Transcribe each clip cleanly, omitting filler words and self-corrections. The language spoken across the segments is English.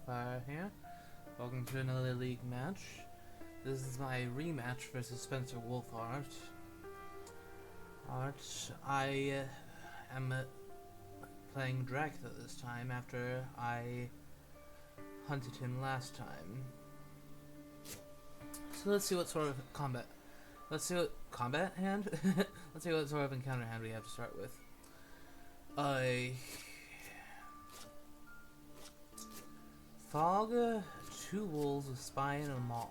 Fire here. Welcome to another league match. This is my rematch versus Spencer Wolfhart. I am playing Dracula this time after I hunted him last time. So let's see what sort of combat. Let's see what combat hand. Let's see what sort of encounter hand we have to start with. Fog, 2 wolves, a spy, and a mob.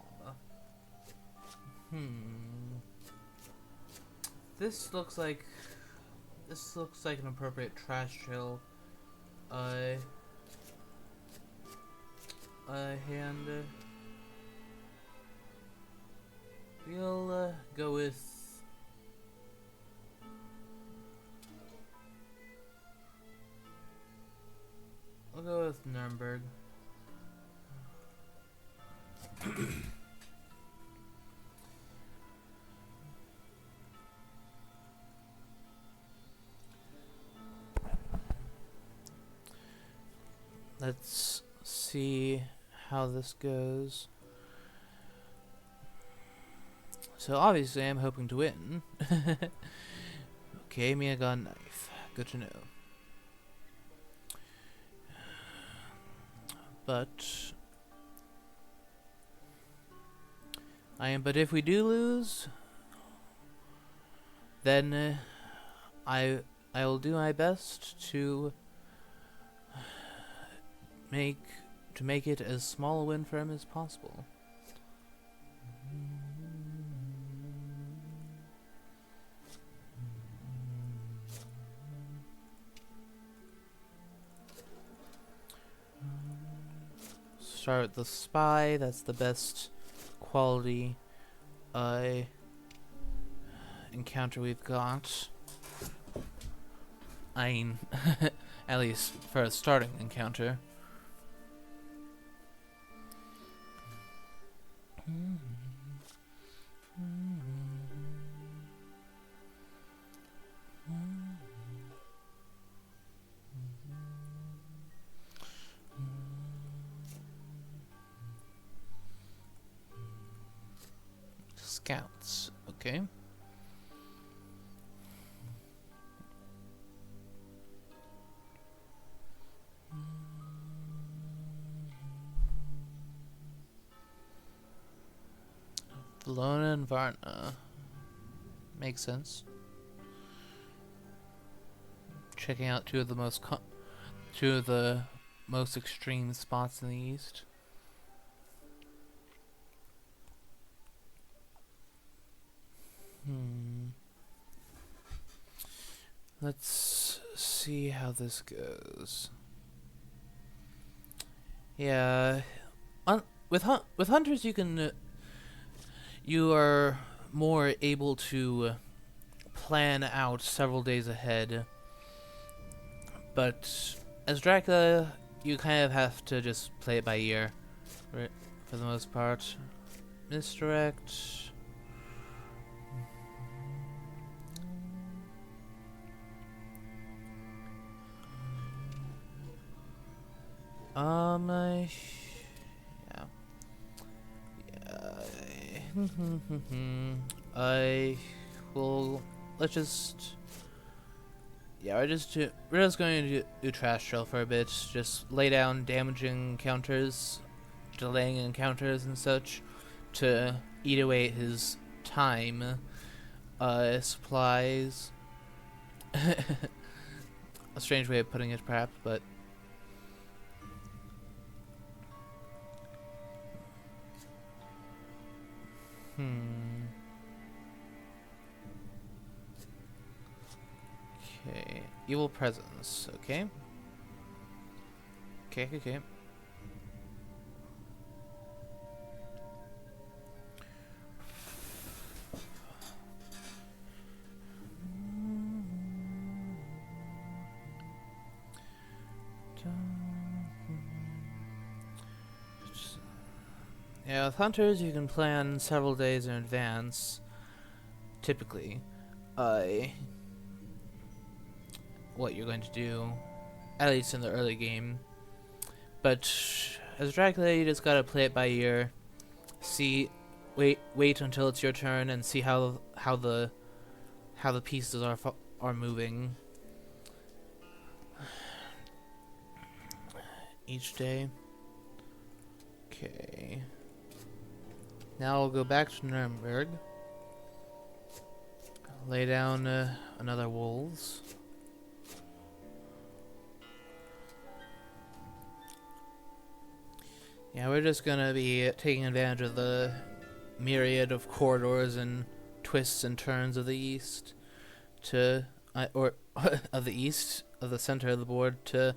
This looks like an appropriate trash trail. Hand. We'll go with. I'll go with Nuremberg. Let's see how this goes. So obviously I'm hoping to win. Okay, Mia got a knife. Good to know. But if we do lose, then I will do my best to make it as small a win for him as possible. Start with the spy. That's the best quality encounter we've got. I mean, at least for a starting encounter. Scouts, okay. Valona and Varna. Makes sense. Checking out two of the most extreme spots in the east. Let's see how this goes. Yeah, with hunters you are more able to plan out several days ahead. But as Dracula, you kind of have to just play it by ear, right? For the most part. Misdirect. I will. Let's just. Yeah, we're just going to do trash trail for a bit. Just lay down damaging encounters, delaying encounters and such, to eat away at his time, supplies. A strange way of putting it, perhaps, but. Okay. Evil presence. Okay. Okay. Yeah, with hunters you can plan several days in advance, typically, what you're going to do, at least in the early game. But as Dracula, you just gotta play it by ear. See, wait until it's your turn and see how the pieces are moving each day. Okay. Now I'll go back to Nuremberg. Lay down another wolves. Yeah, we're just gonna be taking advantage of the myriad of corridors and twists and turns of the east or of the east, of the center of the board, to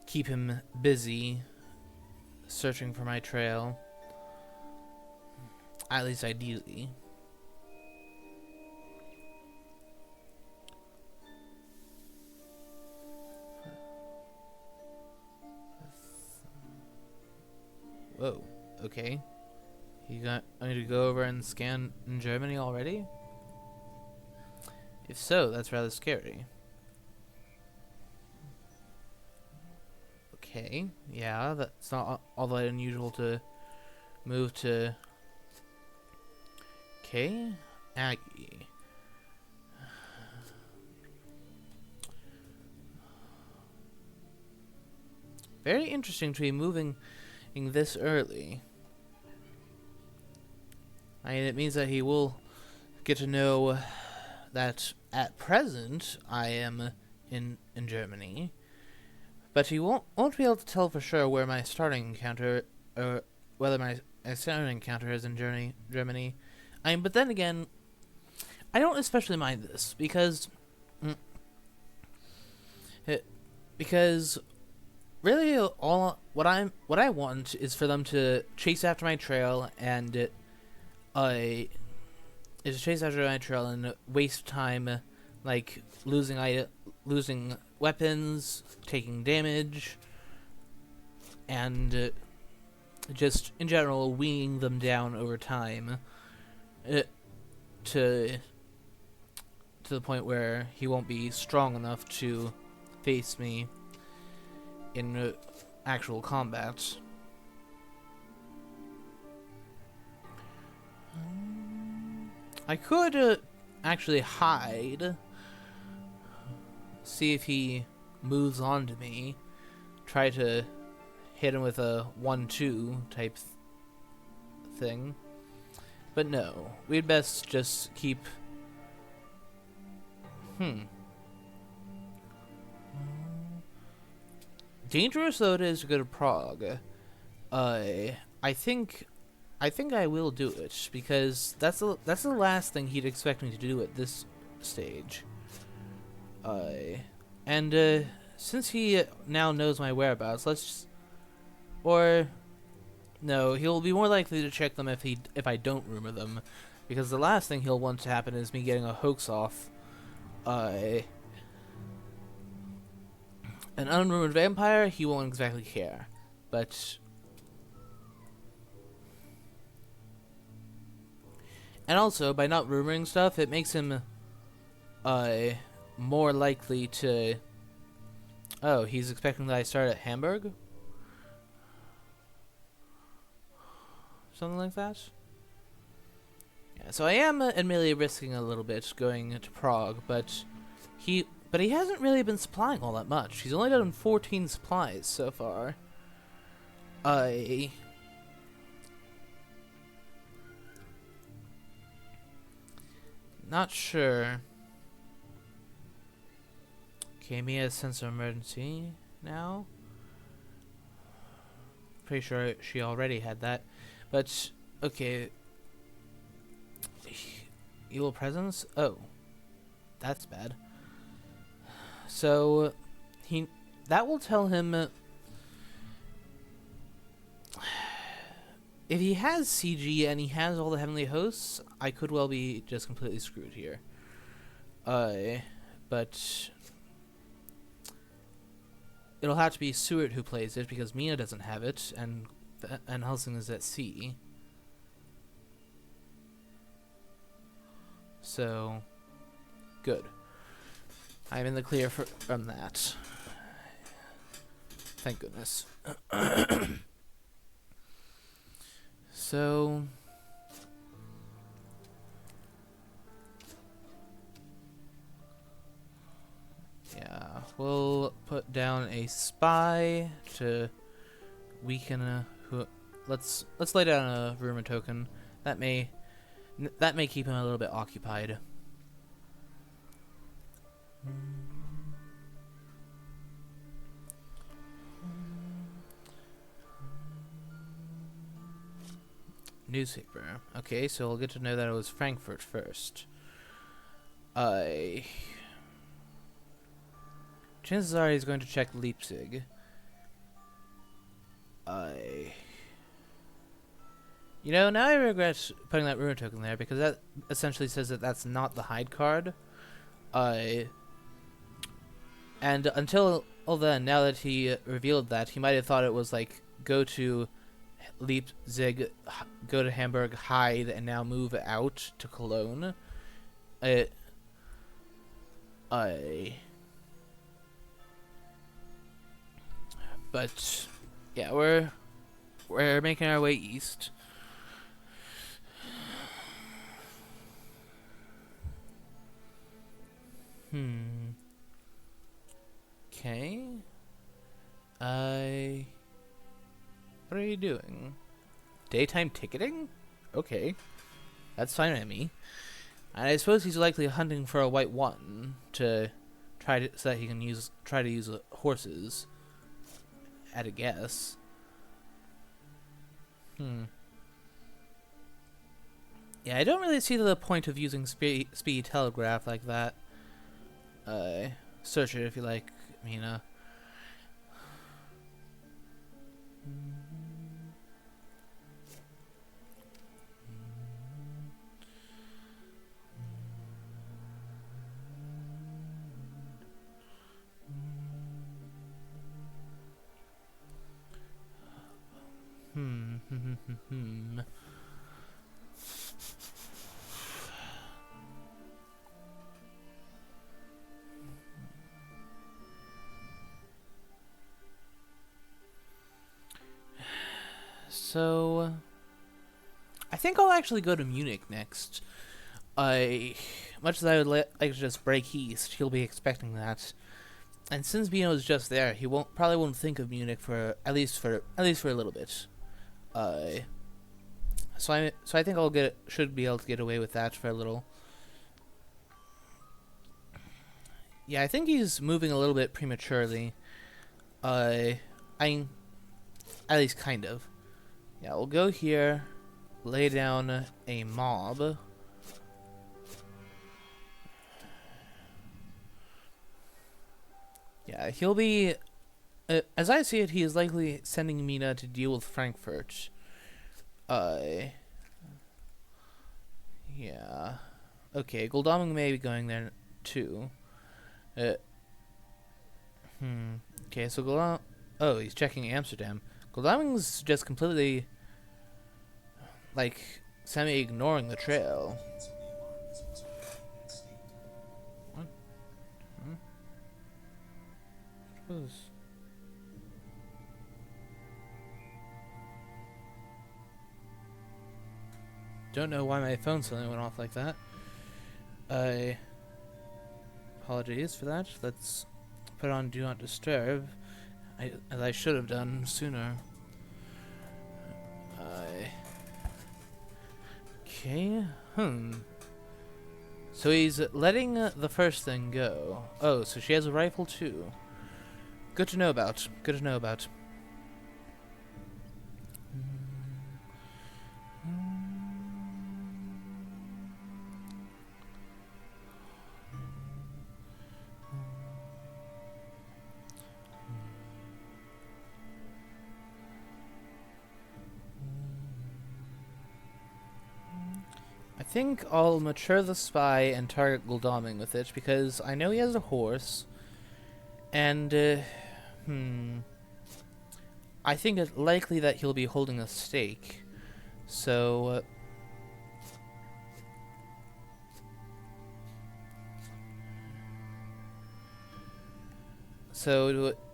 keep him busy searching for my trail. At least ideally. Whoa, okay. I'm going to go over and scan in Germany already? If so, that's rather scary. Okay, yeah, that's not all that unusual to move to. Okay, Aggie. Very interesting to be moving this early. I mean, it means that he will get to know that at present I am in Germany, but he won't be able to tell for sure where my starting encounter, or whether my starting encounter is in Germany. I mean, but then again, I don't especially mind this because really what I want is for them to chase after my trail and waste time, like losing weapons, taking damage, and just in general weaning them down over time, to the point where he won't be strong enough to face me in actual combat. I could actually hide, see if he moves on to me, try to hit him with a 1-2 type thing. But no, we'd best just keep... Dangerous though it is to go to Prague. I think I will do it, because that's the last thing he'd expect me to do at this stage. Since he now knows my whereabouts, no, he'll be more likely to check them if I don't rumor them, because the last thing he'll want to happen is me getting a hoax off. An unrumored vampire, he won't exactly care, but... And also, by not rumoring stuff, it makes him more likely to... Oh, he's expecting that I start at Hamburg? Something like that? Yeah, so I am admittedly risking a little bit going to Prague, but he hasn't really been supplying all that much. He's only done 14 supplies so far. Not sure. Okay, Mia has sense of emergency now. Pretty sure she already had that. But, okay. Evil presence? Oh. That's bad. So, that will tell him... if he has CG and he has all the heavenly hosts, I could well be just completely screwed here. But... it'll have to be Seward who plays it, because Mina doesn't have it, and Helsing is at sea. So, good. I'm in the clear from that. Thank goodness. So yeah, we'll put down a spy to weaken who. Let's lay down a rumor token. That may keep him a little bit occupied. Newspaper. Okay, so we'll get to know that it was Frankfurt first. Chances are he's going to check Leipzig. You know, now I regret putting that rumor token there because that essentially says that that's not the hide card. And until then, now that he revealed that, he might have thought it was like go to Leipzig, go to Hamburg, hide, and now move out to Cologne. But yeah, we're making our way east. Okay. What are you doing? Daytime ticketing? Okay. That's fine with me. And I suppose he's likely hunting for a white one to so that he can try to use horses. At a guess. Yeah, I don't really see the point of using speed telegraph like that. Search it if you like, Mina. So, I think I'll actually go to Munich next. Much as I would like to just break east, he'll be expecting that. And since Bino's just there, he probably won't think of Munich for at least for a little bit. So I think should be able to get away with that for a little. Yeah, I think he's moving a little bit prematurely. At least kind of. Yeah, we'll go here, lay down a mob. Yeah, he'll be... as I see it, he is likely sending Mina to deal with Frankfurt. Yeah. Okay, Goldaming may be going there, too. Okay, so oh, he's checking Amsterdam. Goldaming's just completely, like, semi-ignoring the trail. What? Don't know why my phone suddenly went off like that. Apologies for that. Let's put on Do Not Disturb, as I should have done sooner. Okay. So he's letting the first thing go. Oh, so she has a rifle too. Good to know about. Good to know about. I think I'll mature the spy and target Goldaming with it because I know he has a horse, and I think it's likely that he'll be holding a stake, so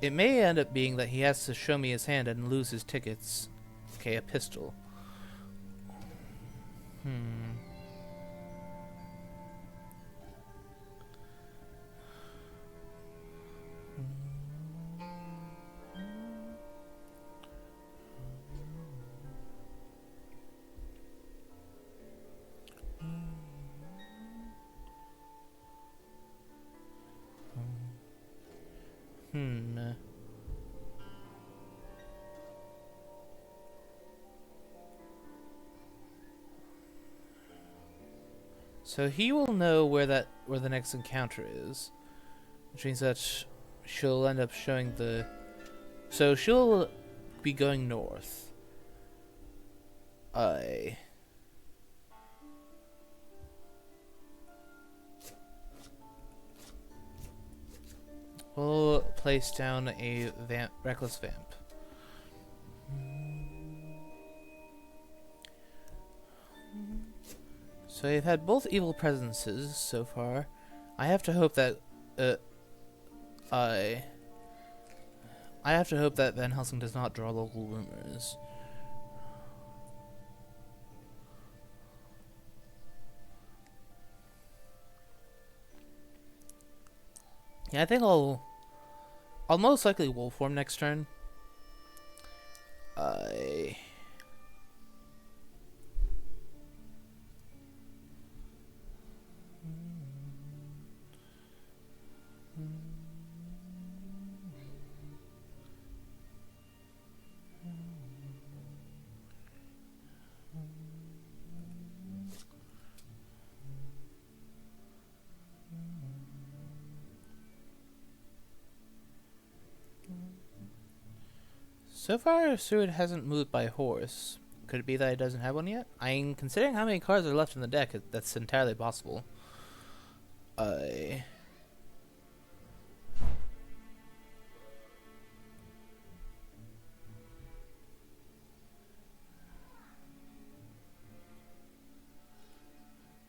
it may end up being that he has to show me his hand and lose his tickets. Okay, a pistol. Hmm. Hmm. So he will know where the next encounter is, which means that she'll end up showing the. So she'll be going north. I. We'll place down a reckless vamp. So you've had both evil presences so far. I have to hope that I have to hope that Van Helsing does not draw local rumors. Yeah, I think I'll most likely wolf form next turn. I. So far, Seward hasn't moved by horse. Could it be that he doesn't have one yet? I mean, considering how many cards are left in the deck, that's entirely possible. I.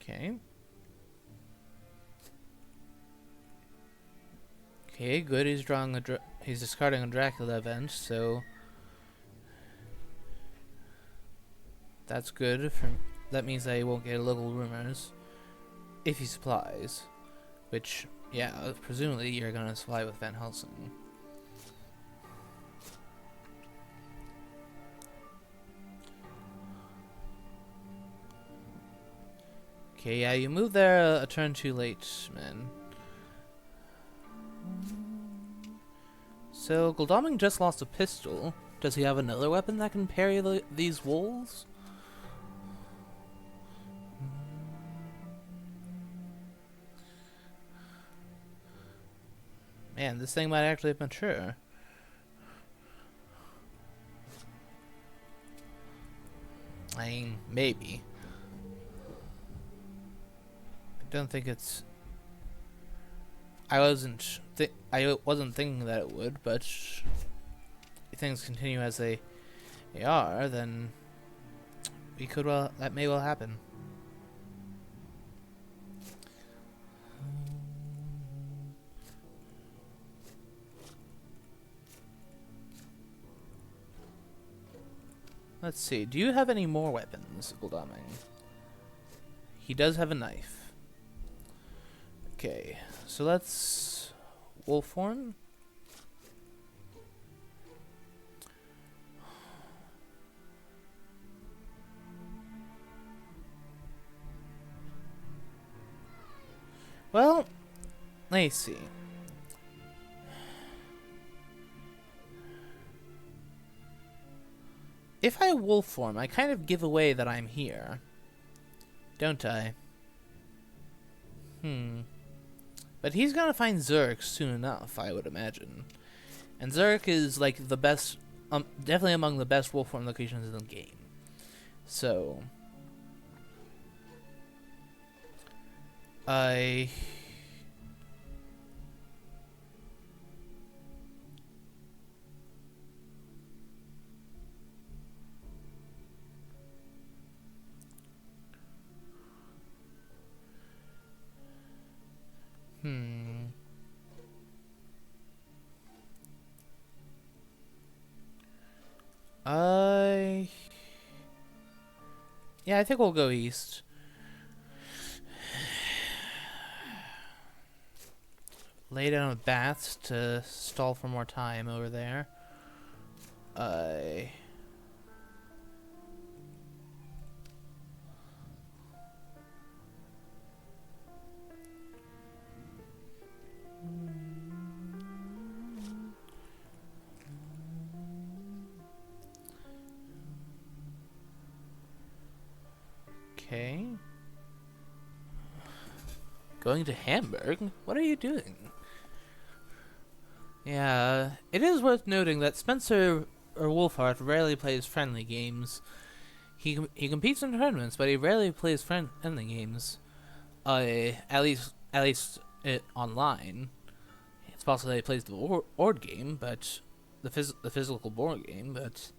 Okay. Okay, good. He's drawing he's discarding a Dracula event, so that's good. That means that he won't get local rumors if he supplies, which, yeah, presumably you're gonna supply with Van Helsing. Okay, yeah, you moved there a turn too late, man. So, Gul'daming just lost a pistol. Does he have another weapon that can parry these wolves? Man, this thing might actually mature. I mean, maybe. I don't think it's. I wasn't thinking that it would, but if things continue as they are, then that may well happen. Let's see. Do you have any more weapons, Gul'daming? He does have a knife. Okay, so let's wolf form. Well, let's see. If I wolf form, I kind of give away that I'm here, don't I? But he's gonna find Zurich soon enough, I would imagine. And Zurich is like the best, definitely among the best wolf form locations in the game. So, I. I. Yeah, I think we'll go east. Lay down a bath to stall for more time over there. Okay. Going to Hamburg? What are you doing? Yeah, it is worth noting that Spencer or Wolfhard rarely plays friendly games. He competes in tournaments, but he rarely plays friendly games. At least online. It's possible that he plays the board game, but the physical board game, but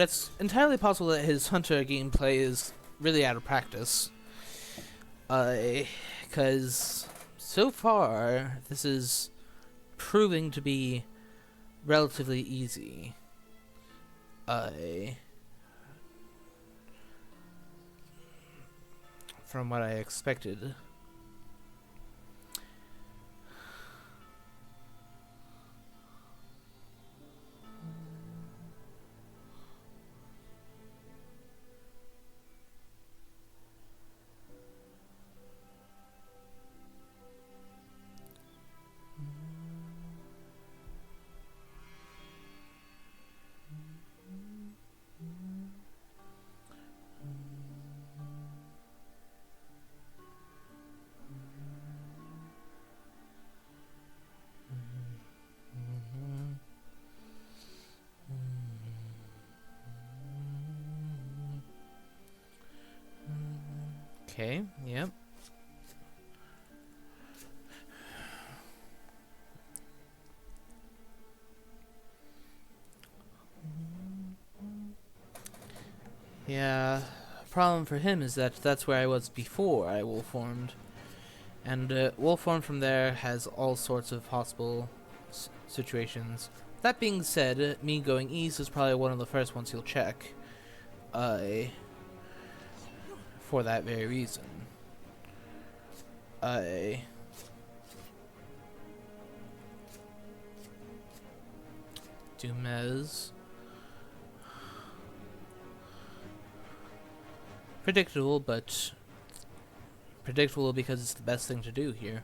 it's entirely possible that his Hunter gameplay is really out of practice. Because so far this is proving to be relatively easy. From what I expected. Okay, yep. Yeah, problem for him is that that's where I was before I wolf formed. And wolf form from there has all sorts of possible situations. That being said, me going east is probably one of the first ones he'll check. For that very reason. Dumez. Predictable, but predictable because it's the best thing to do here.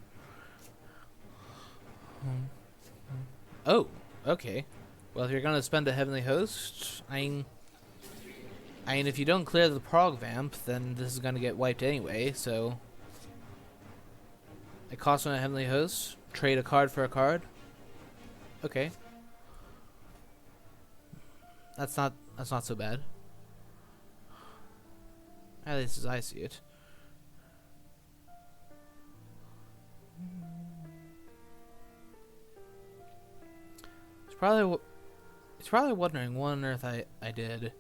Oh, okay. Well, if you're gonna spend a heavenly host, I mean, if you don't clear the prog vamp, then this is gonna get wiped anyway. So, it costs on a heavenly host. Trade a card for a card. Okay, that's not so bad. At least as I see it. It's probably wondering what on earth I did.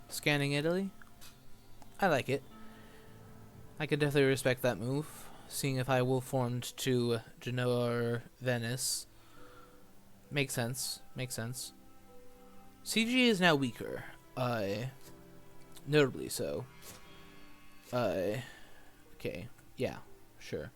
Scanning Italy? I like it. I could definitely respect that move, seeing if I wolf formed to Genoa or Venice. Makes sense. Makes sense. CG is now weaker. Notably so. Okay. Yeah, sure.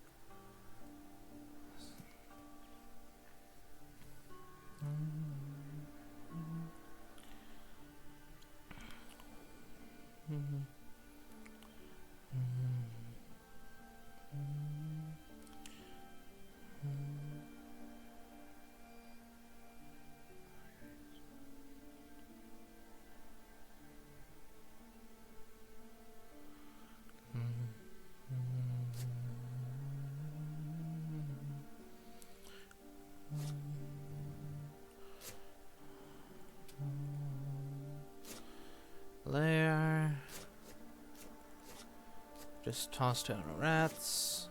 Lair. Just toss down rats.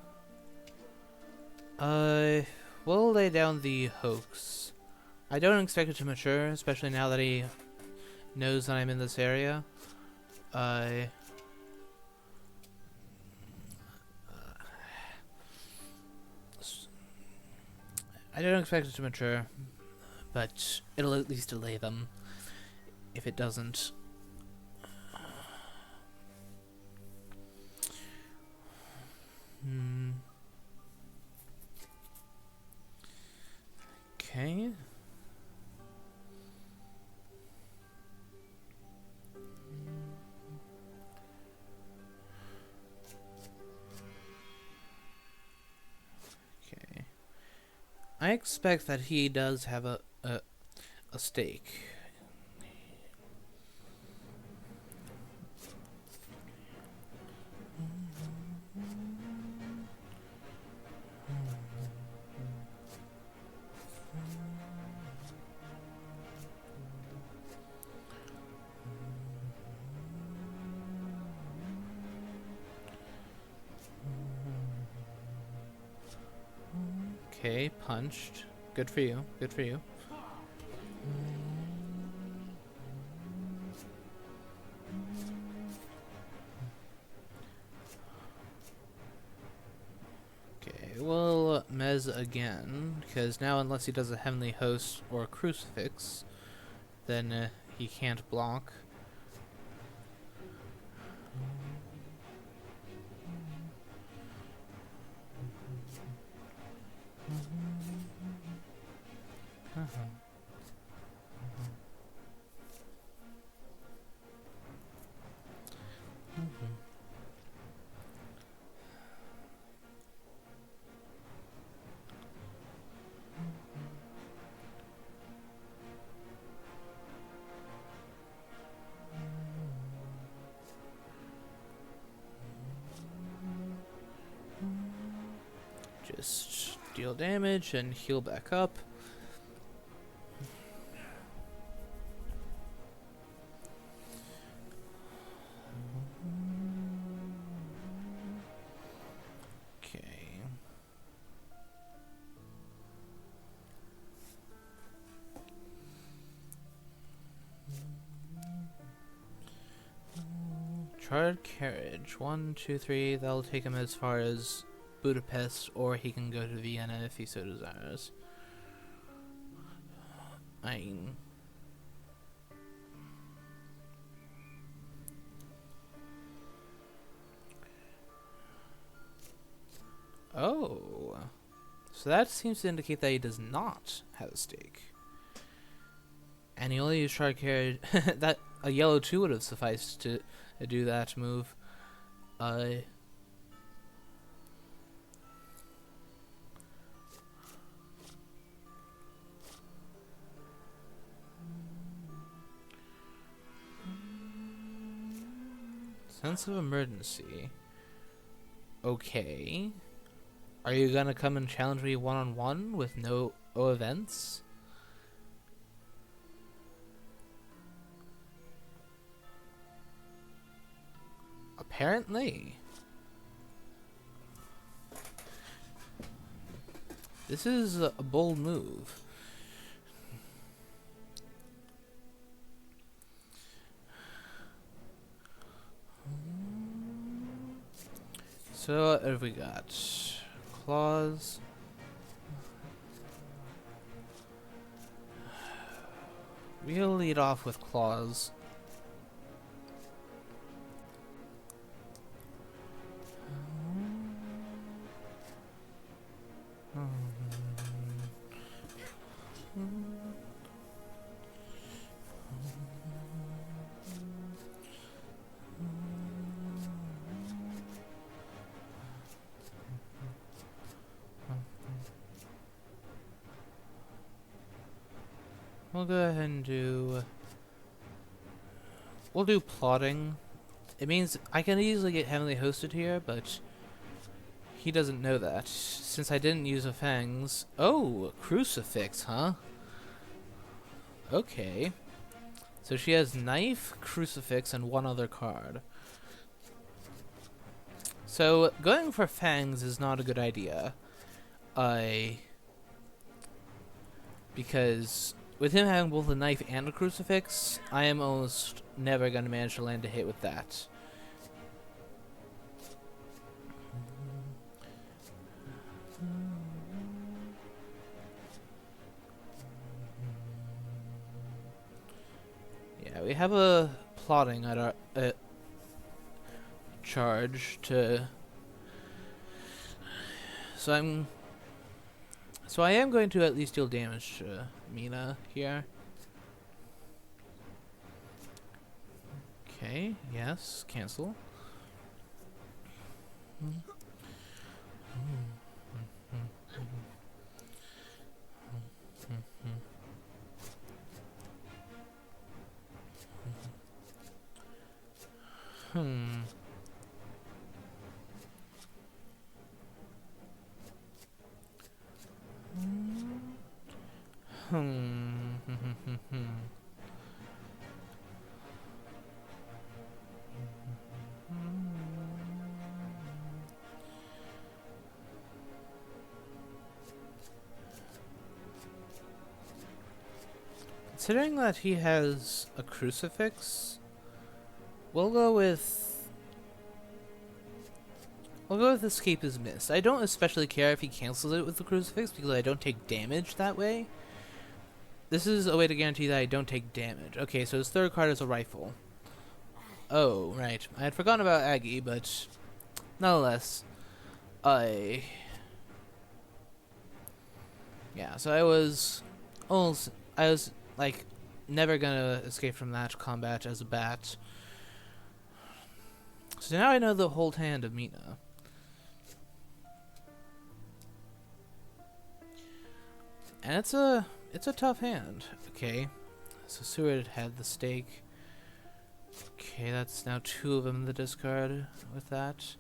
We'll lay down the hoax. I don't expect it to mature, especially now that he knows that I'm in this area. I don't expect it to mature, but it'll at least delay them if it doesn't. Okay. Okay. I expect that he does have a stake. Okay, punched. Good for you. Good for you. Okay, we'll mez again, because now unless he does a Heavenly Host or a Crucifix, then he can't block. Just deal damage and heal back up. Okay. Charred carriage. 1, 2, 3. That'll take him as far as Budapest, or he can go to Vienna if he so desires. Oh. So that seems to indicate that he does not have a stake. And he only used Shard Carriage. That a yellow 2 would have sufficed to do that move. Sense of emergency. Okay. Are you gonna come and challenge me one-on-one with no events? Apparently. This is a bold move. So what have we got? Claws. We'll lead off with claws. We'll go ahead and do... We'll do plotting. It means I can easily get heavily hosted here, but he doesn't know that. Since I didn't use a Fangs... Oh, Crucifix, huh? Okay. So she has knife, crucifix, and one other card. So going for Fangs is not a good idea. Because with him having both a knife and a crucifix, I am almost never going to manage to land a hit with that. Yeah, we have a plotting at our charge to. So I am going to at least deal damage to Mina here. Okay, yes, cancel. Considering that he has a crucifix, we'll go with escape is missed. I don't especially care if he cancels it with the crucifix because I don't take damage that way. This is a way to guarantee that I don't take damage. Okay, so his third card is a rifle. Oh, right. I had forgotten about Aggie, but nonetheless, yeah, so I was like never gonna escape from that combat as a bat. So now I know the whole hand of Mina. And it's a tough hand. Okay, so Seward had the stake. Okay, that's now 2 of them in the discard with that.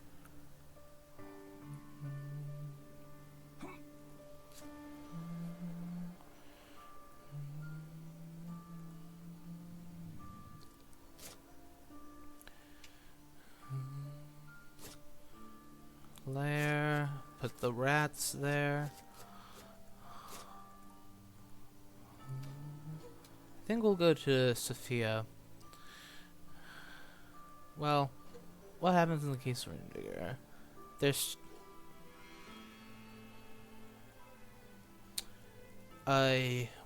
Lair, put the rats there. I think we'll go to Sophia. Well, what happens in the case of Rendigger? There's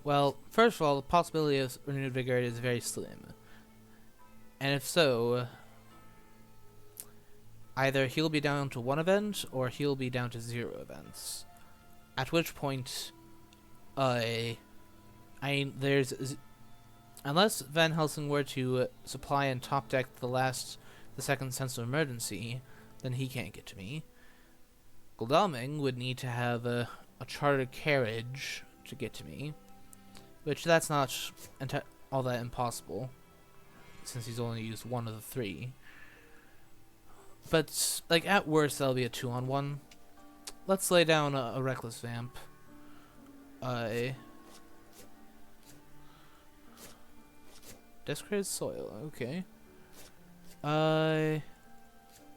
well, first of all, the possibility of renewed vigor is very slim. And if so, either he'll be down to 1 event or he'll be down to 0 events. At which point, there's unless Van Helsing were to supply and top deck the second sense of emergency, then he can't get to me. Godalming would need to have a chartered carriage to get to me, which that's not all that impossible, since he's only used 1 of the 3. But, like, at worst, that'll be a 2-on-1. Let's lay down a Reckless Vamp. Desecrated Soil, okay.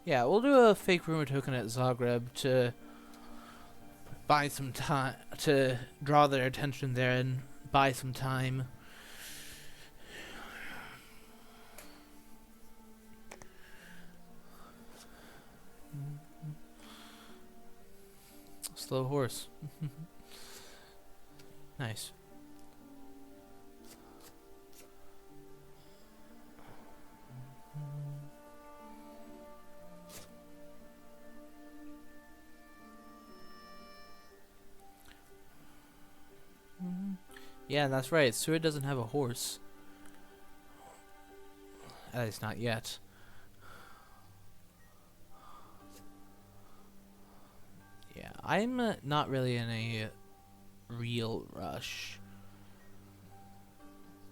Yeah, we'll do a fake rumor token at Zagreb to buy some time, to draw their attention there and buy some time. Slow horse. Nice. Yeah, that's right. Seward doesn't have a horse. At least not yet. Yeah, I'm not really in a real rush.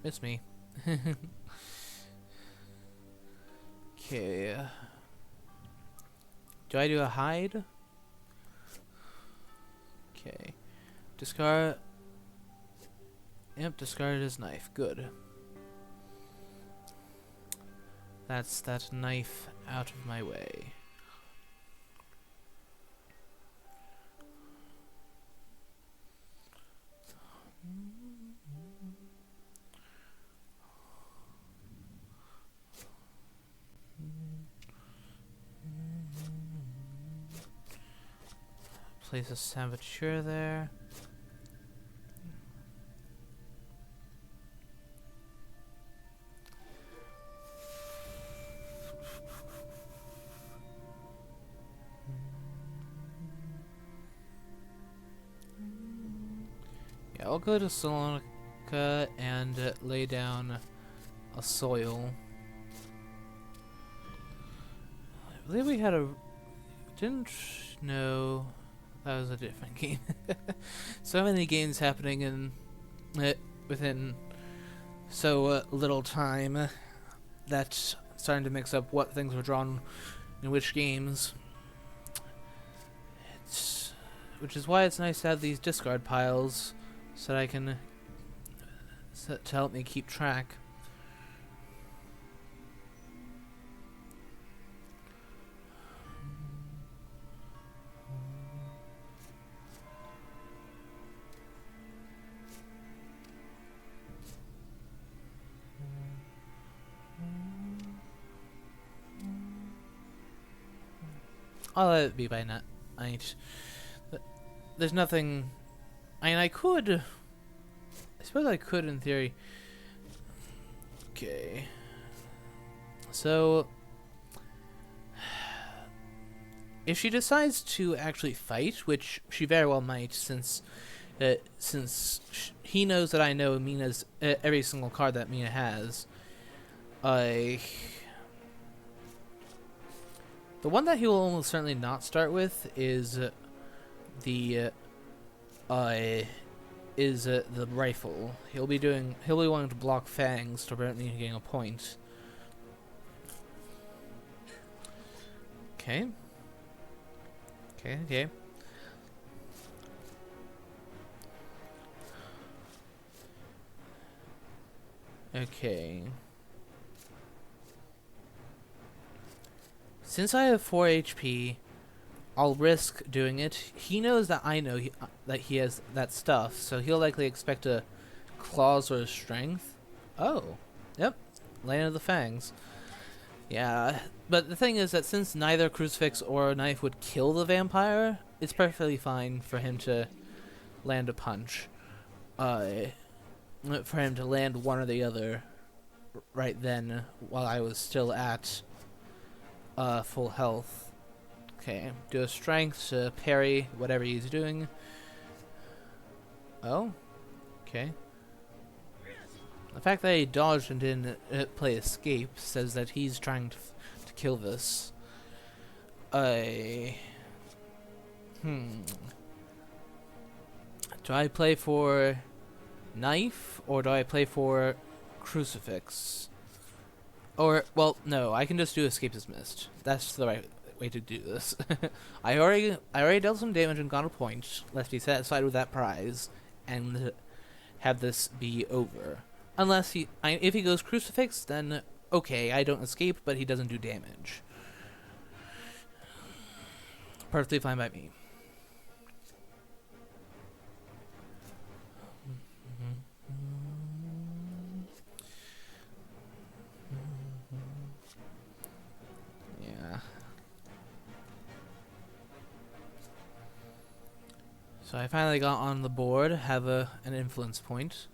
Miss me. Okay. Do I do a hide? Okay. Discard. Yep, discarded his knife. Good. That's that knife out of my way. Place a saboteur there. Yeah, I'll go to Salonica and lay down a soil. I believe we had a... Didn't know that was a different game. So many games happening in within so little time that starting to mix up what things were drawn in which games. Which is why it's nice to have these discard piles so that I can to help me keep track. I'll let it be by night. There's nothing... I mean, I suppose I could in theory. Okay. So... if she decides to actually fight, which she very well might, since he knows that I know Mina's every single card that Mina has, the one that he will almost certainly not start with is the rifle. He'll be wanting to block Fangs to prevent me from getting a point. Okay. Okay. Okay. Since I have 4 HP, I'll risk doing it. He knows that I know that he has that stuff, so he'll likely expect a claws or a strength. Oh, yep, Land of the Fangs. Yeah, but the thing is that since neither crucifix or knife would kill the vampire, it's perfectly fine for him to land a punch. For him to land one or the other right then while I was still at full health. Okay, do a strength to parry whatever he's doing. Oh, okay. The fact that he dodged and didn't play escape says that he's trying to kill this. Do I play for knife or do I play for crucifix? Or, well, no, I can just do escape as missed. That's the right way to do this. I already dealt some damage and got a point, lest be satisfied with that prize, and have this be over. Unless if he goes crucifix, then okay, I don't escape, but he doesn't do damage. Perfectly fine by me. Yeah. So I finally got on the board, have an influence point.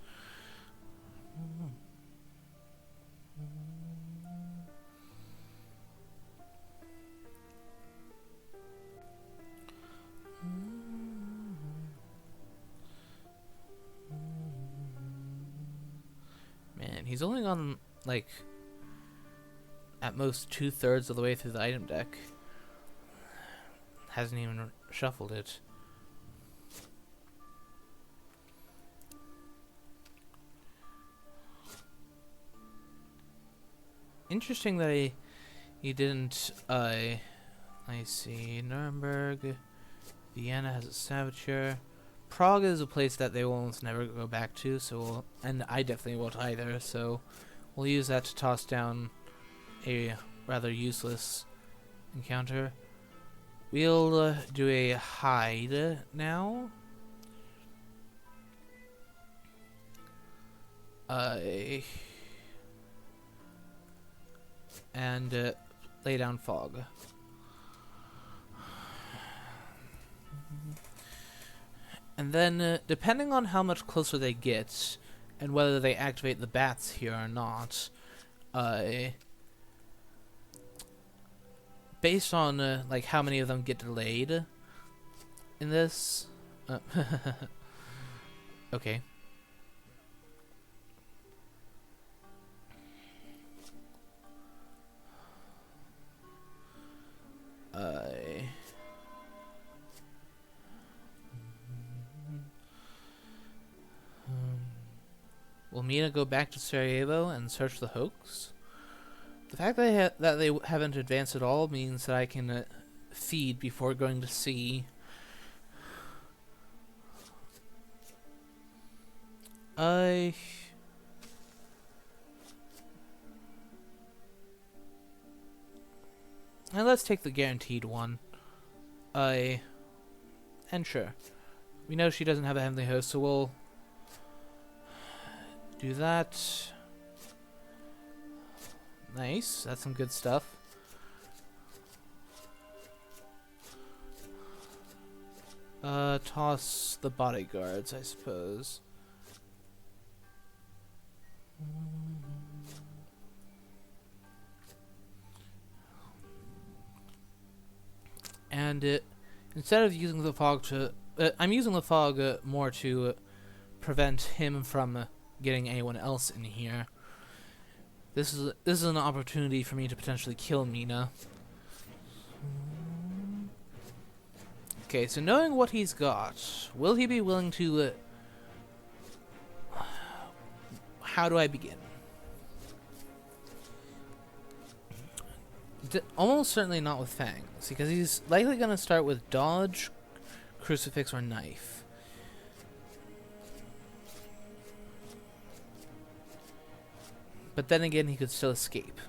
Man, he's only gone, like, at most 2/3 of the way through the item deck. Hasn't even shuffled it. Interesting that he didn't, I see, Nuremberg, Vienna has a saboteur. Prague is a place that they will almost never go back to, so and I definitely won't either, so we'll use that to toss down a rather useless encounter. We'll do a hide now. And lay down fog. And then, depending on how much closer they get, and whether they activate the bats here or not, based on like how many of them get delayed in this, okay. Will Mina go back to Sarajevo and search the hoax? The fact that they haven't advanced at all means that I can feed before going to sea. And let's take the guaranteed one. And sure. We know she doesn't have a heavenly host, so we'll do that. Nice, that's some good stuff. Toss the bodyguards, I suppose. And instead of using the fog to... I'm using the fog more to prevent him from getting anyone else in here. This is an opportunity for me to potentially kill Mina. Okay, so knowing what he's got, will he be willing to... how do I begin? Almost certainly not with Fangs, because he's likely going to start with dodge, crucifix, or knife. But then again, he could still escape.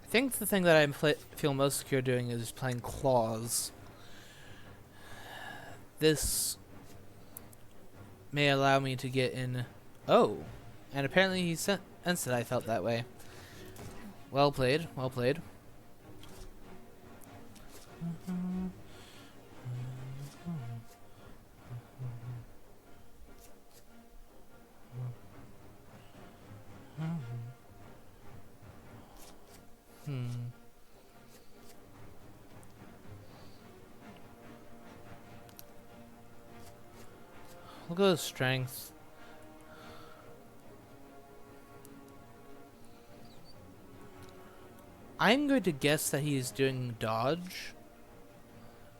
I think the thing that I feel most secure doing is playing claws. This may allow me to get in... Oh! And apparently he sensed that I felt that way. Well played, well played. We'll go with strength. I'm going to guess that he's doing dodge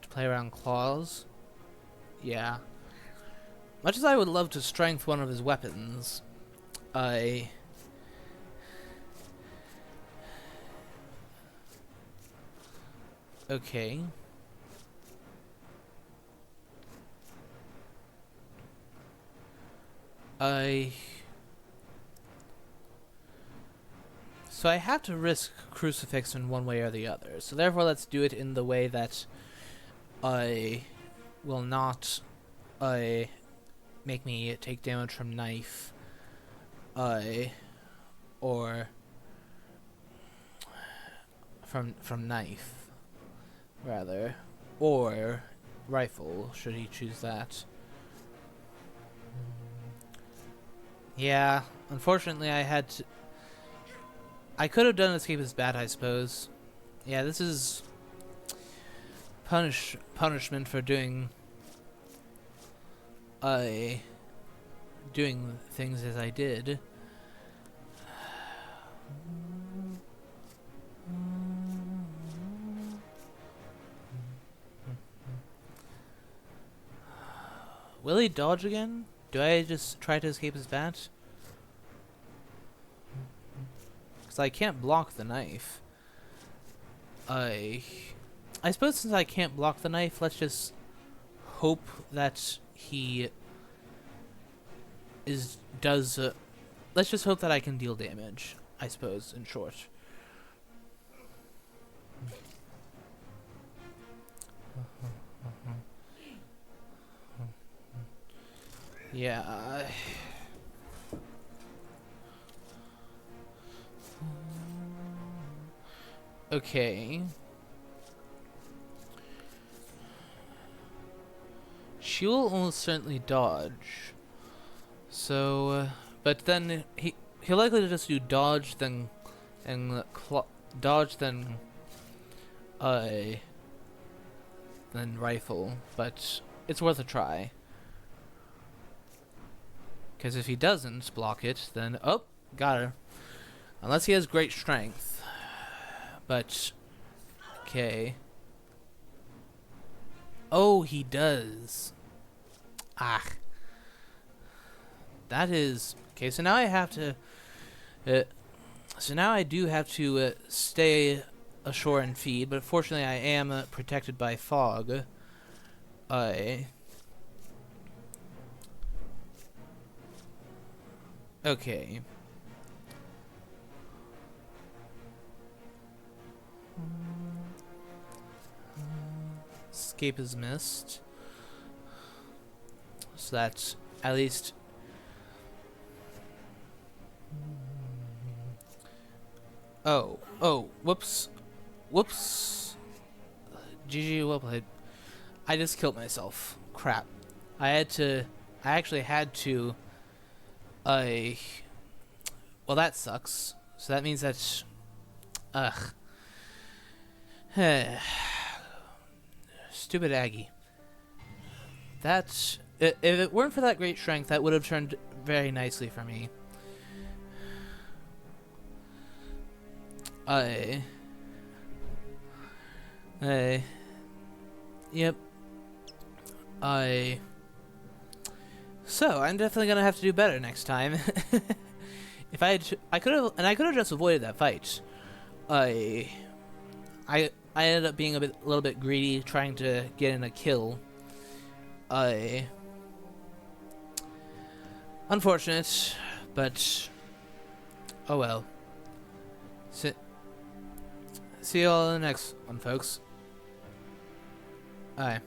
to play around claws. Yeah. Much as I would love to strength one of his weapons, okay. So I have to risk crucifix in one way or the other. So therefore, let's do it in the way that I will not make me take damage from knife, or from knife, rather, or rifle, should he choose that. Yeah, unfortunately I had to... I could have done escape as bad, I suppose. Yeah, this is punishment for doing doing things as I did. Will he dodge again? Do I just try to escape his bat? Because I can't block the knife. I suppose since I can't block the knife, let's just hope that he does. Let's just hope that I can deal damage. I suppose, in short. Yeah. Okay. She will almost certainly dodge. So, but then he'll likely to just do dodge, then dodge, then rifle. But it's worth a try. Because if he doesn't block it, then got her. Unless he has great strength. But okay. Oh, he does. Ah. That is... Okay, so now I have to... so now I do have to stay ashore and feed, but fortunately I am protected by fog. Okay. Escape is missed. So that's at least... Oh, whoops. GG, well played. I just killed myself. Crap. I actually had to... well, that sucks. So that means that... Ugh. Stupid Aggie. That's... If it weren't for that great strength, that would have turned very nicely for me. Yep. So, I'm definitely gonna have to do better next time. If I could have just avoided that fight. I ended up being a little bit greedy, trying to get in a kill. Unfortunate, but oh well. See you all in the next one, folks. Bye.